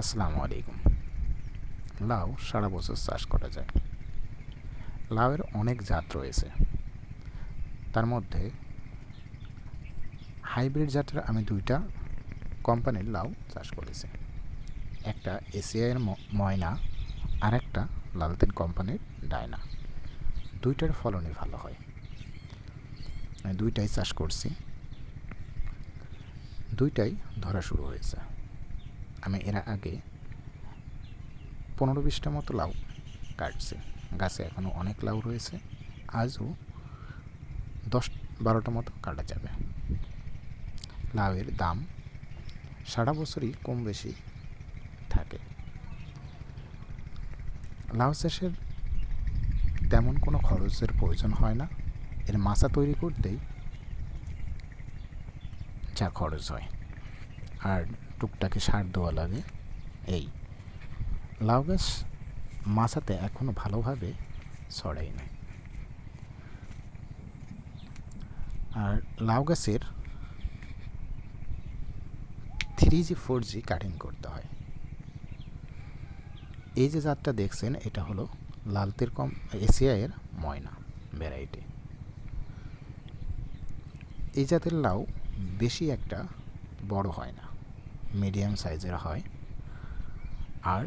আসসালামু আলাইকুম। লাউ সারা বছর চাষ করা যায়। লাউয়ের অনেক জাত রয়েছে। তার মধ্যে হাইব্রিড জাতের আমি দুইটা কোম্পানির লাউ চাষ করেছি। একটা এসিআইয়ের ময়না আর একটা লালতেন কোম্পানির ডায়না। দুইটার ফলনই ভালো হয়। আমি দুইটাই চাষ করছি। দুইটাই ধরা শুরু হয়েছে। আমি এর আগে 15-20টা মতো লাউ কাটছি। গাছে এখনও অনেক লাউ রয়েছে। আজও 10-12টা মতো কাটা যাবে। লাউয়ের দাম সারা বছরই কম বেশি থাকে। লাউ চাষের তেমন কোনো খরচের প্রয়োজন হয় না। এর মাচা তৈরি করতেই যা খরচ হয়, আর টুকটাকে সার দেওয়া লাগে। এই লাউ গাছ মাচাতে এখনও ভালোভাবে ছড়াই না। আর লাউ গাছের 3G 4G কাটিং করতে হয়। এই যে জাতটা দেখছেন, এটা হলো লালতের এসিআইয়ের ময়না ভ্যারাইটি। এই জাতের লাউ বেশি একটা বড় হয় না, মিডিয়াম সাইজের হয় আর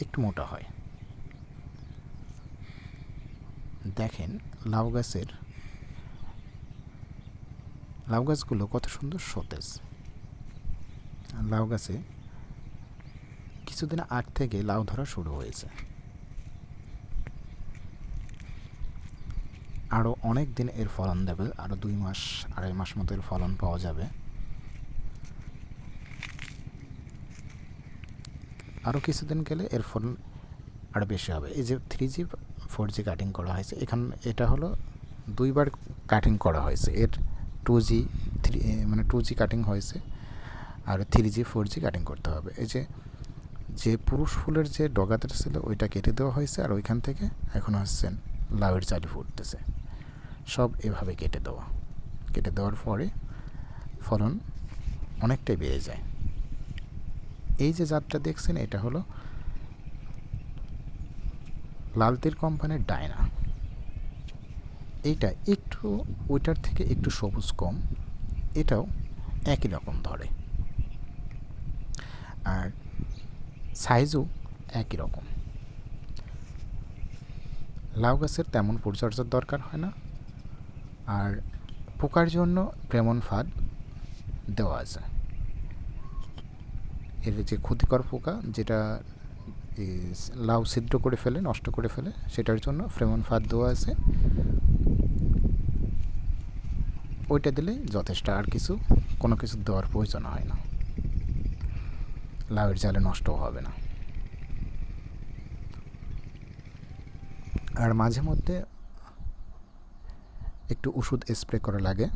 একটু মোটা হয়। দেখেন লাউ গাছগুলো কত সুন্দর সতেজ। লাউ গাছে কিছুদিন আগ থেকে লাউ ধরা শুরু হয়েছে। আরও অনেক দিন এর ফলন দেবে। আরও 2-2.5 মাস মতো এর ফলন পাওয়া যাবে। আরও কিছুদিন গেলে এর ফলন আরও বেশি হবে। এই যে 3G 4G কাটিং করা হয়েছে, এটা হলো দুইবার কাটিং করা হয়েছে। এর 2G 2G কাটিং হয়েছে আর 3G 4G কাটিং করতে হবে। এই যে পুরুষ ফুলের যে ডগাটা ছিল ওইটা কেটে দেওয়া হয়েছে, আর ওইখান থেকে এখন হচ্ছেন লাউয়ের চালি ফুটতেছে। সব এভাবে কেটে দেওয়ার পরে ফলন অনেকটাই বেড়ে যায়। এই যে জাতটা দেখছেন, এটা হলো লালতের কোম্পানির ডায়না। এইটা একটু ওইটার থেকে একটু সবুজ কম, এটাও একই রকম ধরে আর সাইজও একই রকম। লাউ গাছের তেমন পরিচর্যার দরকার হয় না, আর পোকার জন্য প্রেমন ফাঁদ দেওয়া আছে। এর যে ক্ষতিকর পোকা যেটা লাউ ছিদ্র করে ফেলে, নষ্ট করে ফেলে, সেটার জন্য ফ্রেমন ফাঁদ দেওয়া আছে। ওইটা দিলেই যথেষ্ট, আর কোনো কিছু দেওয়ার প্রয়োজন হয় না। লাউয়ের জালে নষ্টও হবে না। আর মাঝে মধ্যে একটু ওষুধ স্প্রে করা লাগে।